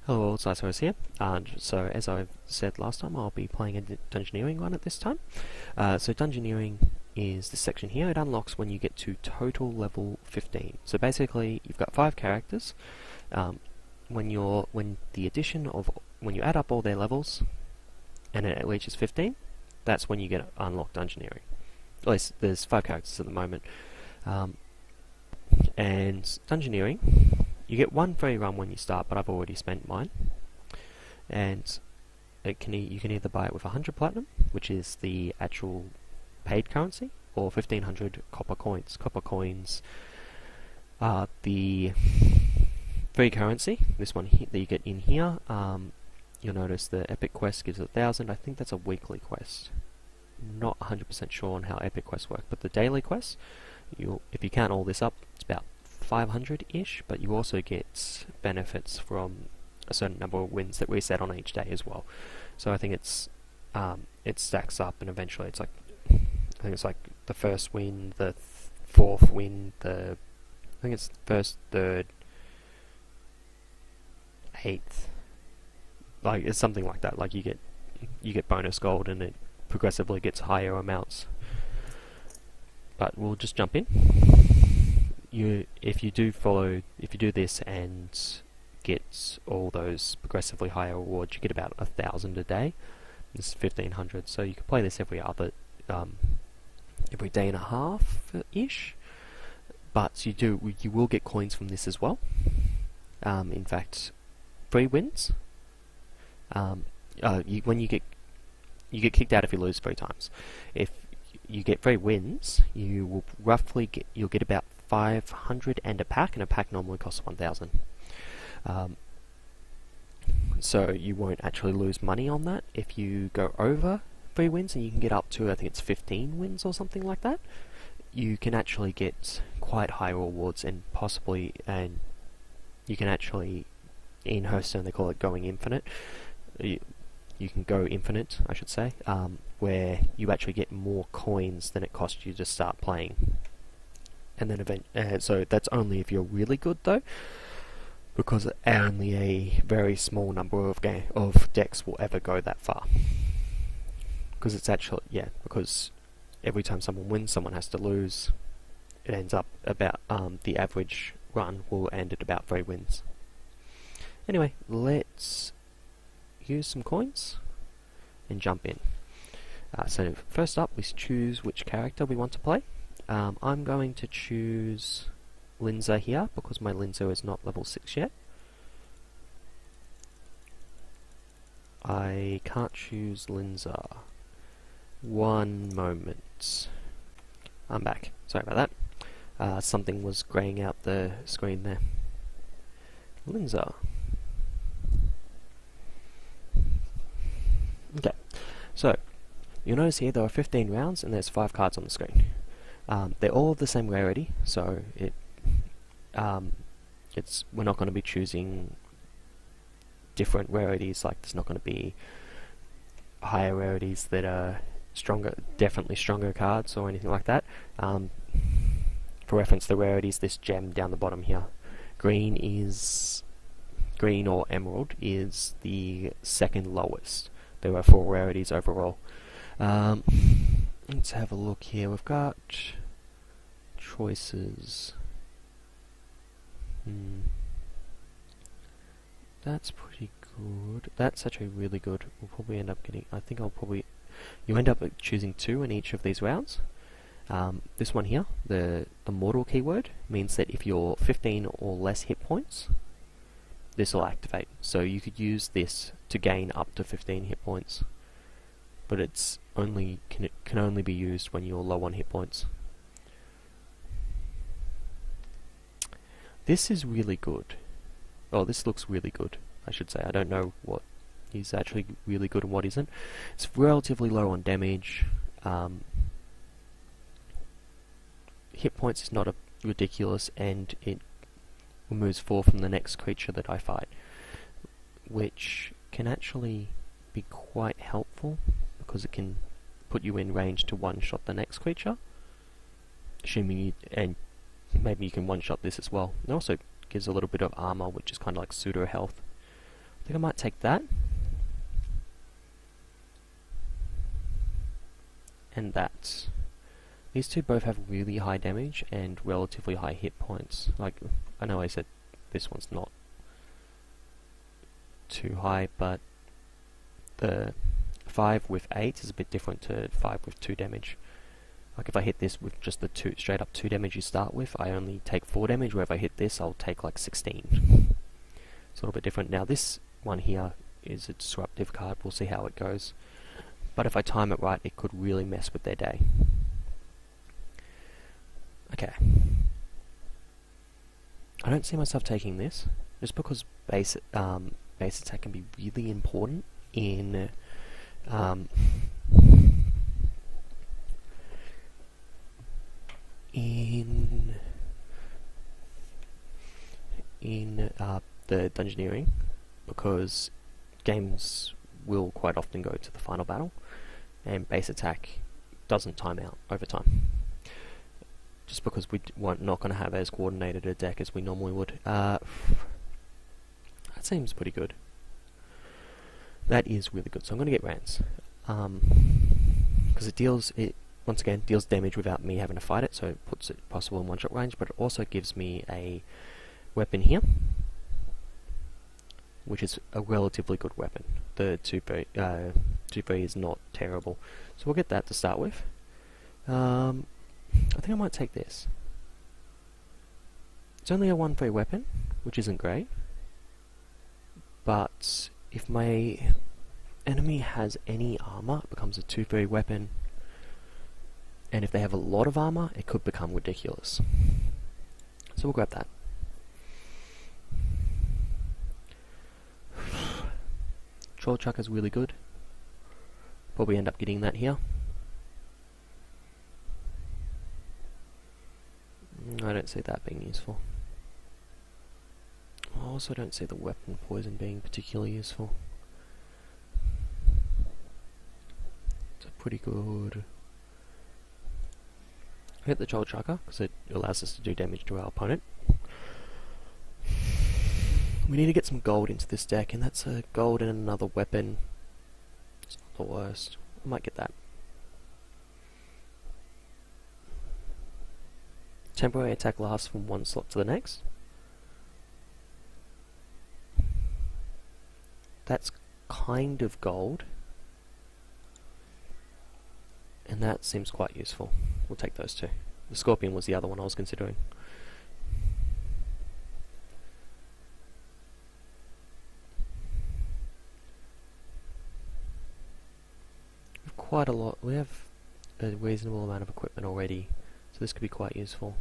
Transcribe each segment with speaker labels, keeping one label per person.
Speaker 1: Hello all, Xyceres here. So as I said last time, I'll be playing a Dungeoneering one at this time. So Dungeoneering is this section here. It unlocks when you get to total level 15. So basically, you've got 5 characters. When you add up all their levels, and it reaches 15, that's when you get unlocked Dungeoneering. At least there's 5 characters at the moment. And Dungeoneering, you get one free run when you start, but I've already spent mine. And you can either buy it with 100 platinum, which is the actual paid currency, or 1500 copper coins. Copper coins are the free currency. This one that you get in here. You'll notice the epic quest gives 1,000. I think that's a weekly quest. Not 100% sure on how epic quests work, but the daily quests, if you count all this up, it's about 500-ish, but you also get benefits from a certain number of wins that reset on each day as well. So I think it stacks up, and eventually I think it's like the first win, the fourth win, I think it's first, third, eighth, like it's something like that. Like you get bonus gold, and it progressively gets higher amounts. But we'll just jump in. If you do this and get all those progressively higher rewards, you get about 1,000 a day. This is 1,500, so you can play this every day and a half ish. But you will get coins from this as well. In fact, free wins. When you get kicked out if you lose 3 times. If you get free wins, you'll get about 500 and a pack normally costs 1,000. So you won't actually lose money on that if you go over free wins, and you can get up to, I think it's 15 wins or something like that. You can actually get quite high rewards, and you can actually, in Hearthstone they call it going infinite. You can go infinite, I should say, where you actually get more coins than it costs you to start playing. And then so that's only if you're really good though, because only a very small number of decks will ever go that far. Because because every time someone wins, someone has to lose. It ends up about the average run will end at about 3 wins. Anyway, let's use some coins and jump in. So first up, we choose which character we want to play. I'm going to choose Linza here because my Linza is not level 6 yet. I can't choose Linza. One moment. I'm back. Sorry about that. Something was graying out the screen there. Linza. Okay, so you'll notice here there are 15 rounds and there's 5 cards on the screen. They're all of the same rarity, so we're not going to be choosing different rarities. Like there's not going to be higher rarities that are definitely stronger cards or anything like that. For reference, the rarities, this gem down the bottom here, green or emerald is the second lowest. There are 4 rarities overall. Let's have a look here. We've got choices. That's pretty good. That's actually really good. We'll probably end up getting... You end up choosing 2 in each of these rounds. This one here, the mortal keyword, means that if you're 15 or less hit points, this will activate. So you could use this to gain up to 15 hit points. But it can only be used when you're low on hit points. This is really good. Oh, this looks really good, I should say. I don't know what is actually really good and what isn't. It's relatively low on damage. Hit points is not ridiculous, and it removes 4 from the next creature that I fight, which can actually be quite helpful because it can put you in range to one-shot the next creature, and maybe you can one-shot this as well. It also gives a little bit of armor, which is kind of like pseudo health, I think I might take that. And that. These two both have really high damage and relatively high hit points. Like, I know I said this one's not too high, but the 5 with 8 is a bit different to 5 with 2 damage. Like if I hit this with just the straight up 2 damage you start with, I only take 4 damage, where if I hit this, I'll take like 16. It's a little bit different. Now this one here is a disruptive card, we'll see how it goes. But if I time it right, it could really mess with their day. Okay. I don't see myself taking this, just because base attack can be really important in the dungeoneering, because games will quite often go to the final battle, and base attack doesn't time out over time. Just because we're not going to have as coordinated a deck as we normally would. That seems pretty good. That is really good. So I'm going to get Rans. Because it once again deals damage without me having to fight it, so it puts it possible in one-shot range, but it also gives me a weapon here, which is a relatively good weapon. The 2-3 is not terrible. So we'll get that to start with. I think I might take this. It's only a 1-3 weapon, which isn't great, but if my enemy has any armor, it becomes a 2-3 weapon, and if they have a lot of armor, it could become ridiculous. So we'll grab that. Troll Truck is really good. Probably end up getting that here. I don't see that being useful. I also don't see the weapon poison being particularly useful. It's a pretty good. I hit the Troll Trucker because it allows us to do damage to our opponent. We need to get some gold into this deck, and that's a gold and another weapon. It's not the worst. I might get that. Temporary attack lasts from one slot to the next. That's kind of gold. And that seems quite useful. We'll take those two. The Scorpion was the other one I was considering. We have quite a lot. We have a reasonable amount of equipment already, so this could be quite useful.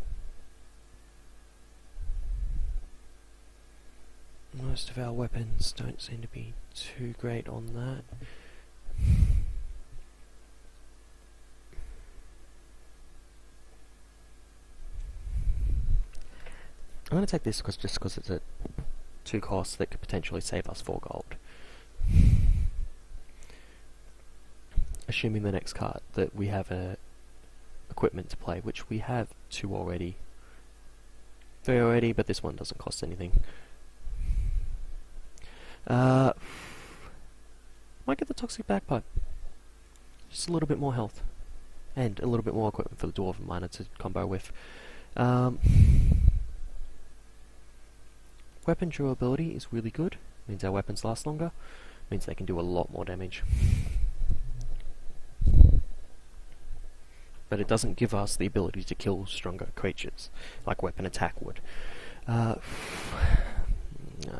Speaker 1: Most of our weapons don't seem to be too great on that. I'm going to take this just because it's a 2 cost that could potentially save us 4 gold. Assuming the next card that we have equipment to play, which we have 2 already. 3 already, but this one doesn't cost anything. Might get the Toxic Bagpipe. Just a little bit more health. And a little bit more equipment for the Dwarven Miner to combo with. Weapon durability is really good. Means our weapons last longer. Means they can do a lot more damage. But it doesn't give us the ability to kill stronger creatures, like weapon attack would. I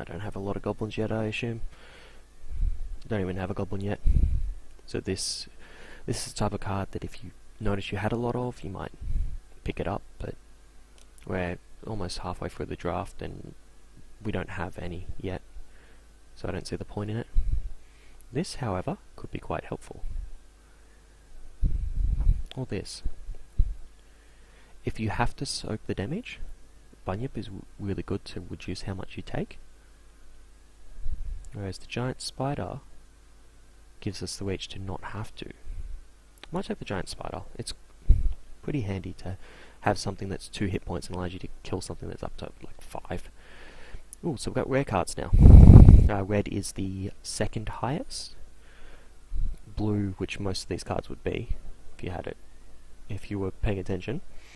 Speaker 1: don't have a lot of goblins yet, I assume. Don't even have a goblin yet. So this is the type of card that if you notice you had a lot of, you might pick it up, but we're almost halfway through the draft and we don't have any yet, so I don't see the point in it. This, however, could be quite helpful. Or this. If you have to soak the damage, Bunyip is really good to reduce how much you take. Whereas the Giant Spider gives us the reach to not have to. I might take the Giant Spider. It's pretty handy to have something that's 2 hit points and allows you to kill something that's up to like 5. Ooh, so we've got rare cards now. red is the second highest. Blue, which most of these cards would be, if you had it, if you were paying attention,